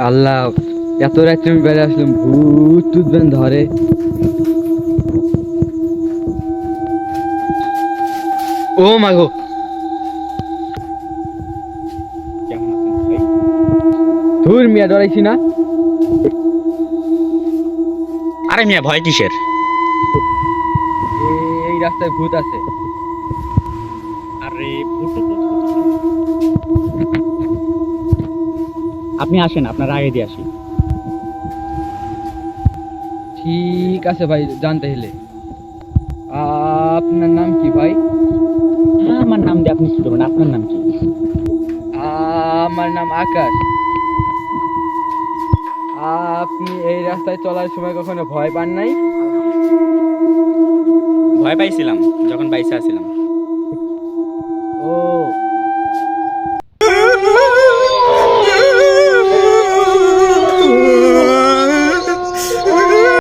আল্লাহ, এত রাত্রে আমি বেড়ে আসলাম, ভূত টুত ধরে। ও মাগো, কেমন আছেন ভাই? ধুর মিয়া, ডরাইছি না। আরে মিয়া, ভয় কিসের? এই রাস্তায় ভূত আছে। আরে ভূত তো আপনি আসেন, আপনার আগে দিয়ে আসি। ঠিক আছে ভাই, জানতে হলে আপনার নাম কি ভাই? আমার নাম দিয়ে আপনি কি করবেন? আপনার নাম কি? আমার নাম আকাশ। আপনি এই রাস্তায় চলার সময় কখনো ভয় পান নাই? ভয় পাইছিলাম যখন বাইসে আসছিলাম।